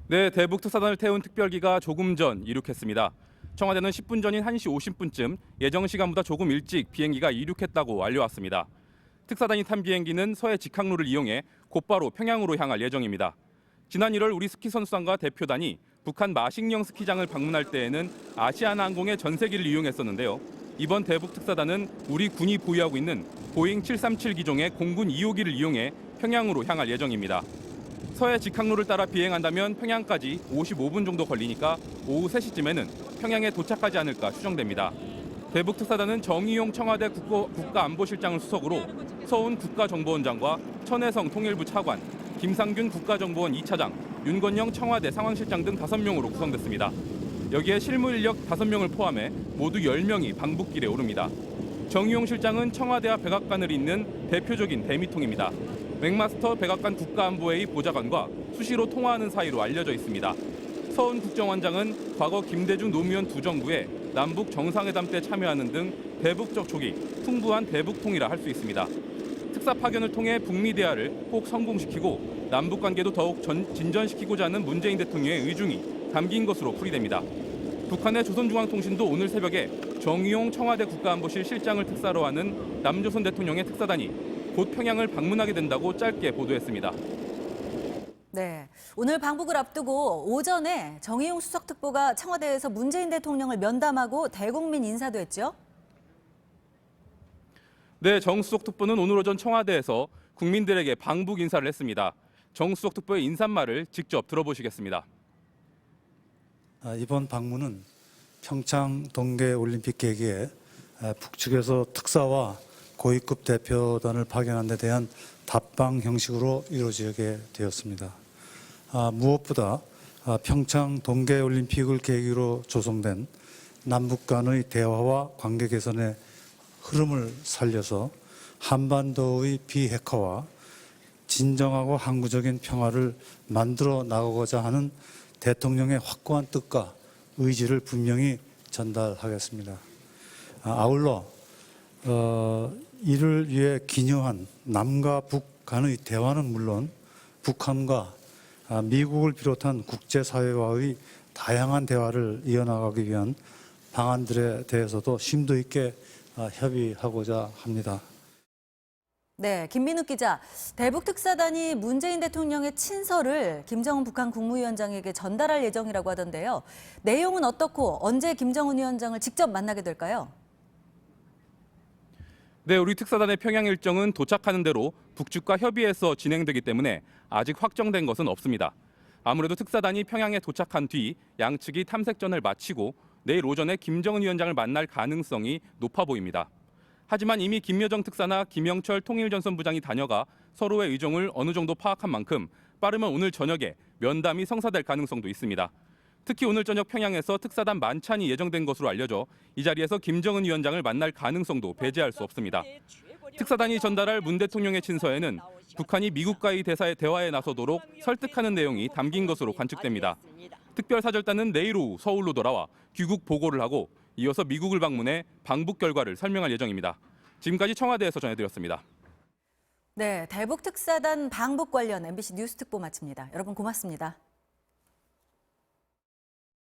네, 대북 특사단을 태운 특별기가 조금 전 이륙했습니다. 청와대는 10분 전인 1시 50분쯤 예정 시간보다 조금 일찍 비행기가 이륙했다고 알려왔습니다. 특사단이 탄 비행기는 서해 직항로를 이용해 곧바로 평양으로 향할 예정입니다. 지난 1월 우리 스키 선수단과 대표단이 북한 마식령 스키장을 방문할 때에는 아시아나항공의 전세기를 이용했었는데요. 이번 대북 특사단은 우리 군이 보유하고 있는 보잉 737 기종의 공군 2호기를 이용해 평양으로 향할 예정입니다. 서해 직항로를 따라 비행한다면 평양까지 55분 정도 걸리니까 오후 3시쯤에는 평양에 도착하지 않을까 추정됩니다. 대북 특사단은 정의용 청와대 국가안보실장을 수석으로 서훈 국가정보원장과 천혜성 통일부 차관, 김상균 국가정보원 2차장, 윤건영 청와대 상황실장 등 5명으로 구성됐습니다. 여기에 실무 인력 5명을 포함해 모두 10명이 방북길에 오릅니다. 정의용 실장은 청와대와 백악관을 잇는 대표적인 대미통입니다. 맥마스터 백악관 국가안보회의 보좌관과 수시로 통화하는 사이로 알려져 있습니다. 서훈 국정원장은 과거 김대중 노무현 두 정부의 남북 정상회담 때 참여하는 등 대북적 촉이 풍부한 대북통이라 할 수 있습니다. 특사 파견을 통해 북미 대화를 꼭 성공시키고 남북 관계도 더욱 진전시키고자 하는 문재인 대통령의 의중이 담긴 것으로 풀이됩니다. 북한의 조선중앙통신도 오늘 새벽에 정의용 청와대 국가안보실 실장을 특사로 하는 남조선 대통령의 특사단이 곧 평양을 방문하게 된다고 짧게 보도했습니다. 네, 오늘 방북을 앞두고 오전에 정의용 수석특보가 청와대에서 문재인 대통령을 면담하고 대국민 인사도 했죠? 네, 정 수석특보는 오늘 오전 청와대에서 국민들에게 방북 인사를 했습니다. 정 수석특보의 인사말을 직접 들어보시겠습니다. 이번 방문은 평창 동계올림픽 계기에 북측에서 특사와 고위급 대표단을 파견한 데 대한 답방 형식으로 이루어지게 되었습니다. 무엇보다 평창 동계올림픽을 계기로 조성된 남북 간의 대화와 관계 개선의 흐름을 살려서 한반도의 비핵화와 진정하고 항구적인 평화를 만들어 나가고자 하는 대통령의 확고한 뜻과 의지를 분명히 전달하겠습니다. 아울러 이를 위해 기여한 남과 북 간의 대화는 물론 북한과 미국을 비롯한 국제사회와의 다양한 대화를 이어나가기 위한 방안들에 대해서도 심도 있게 협의하고자 합니다. 네, 김민욱 기자. 대북 특사단이 문재인 대통령의 친서를 김정은 북한 국무위원장에게 전달할 예정이라고 하던데요. 내용은 어떻고 언제 김정은 위원장을 직접 만나게 될까요? 네, 우리 특사단의 평양 일정은 도착하는 대로 북측과 협의해서 진행되기 때문에 아직 확정된 것은 없습니다. 아무래도 특사단이 평양에 도착한 뒤 양측이 탐색전을 마치고 내일 오전에 김정은 위원장을 만날 가능성이 높아 보입니다. 하지만 이미 김여정 특사나 김영철 통일전선부장이 다녀가 서로의 의정을 어느 정도 파악한 만큼 빠르면 오늘 저녁에 면담이 성사될 가능성도 있습니다. 특히 오늘 저녁 평양에서 특사단 만찬이 예정된 것으로 알려져 이 자리에서 김정은 위원장을 만날 가능성도 배제할 수 없습니다. 특사단이 전달할 문 대통령의 친서에는 북한이 미국과의 대화에 나서도록 설득하는 내용이 담긴 것으로 관측됩니다. 특별사절단은 내일 오후 서울로 돌아와 귀국 보고를 하고 이어서 미국을 방문해 방북 결과를 설명할 예정입니다. 지금까지 청와대에서 전해드렸습니다. 네, 대북 특사단 방북 관련 MBC 뉴스 특보 마칩니다. 여러분 고맙습니다.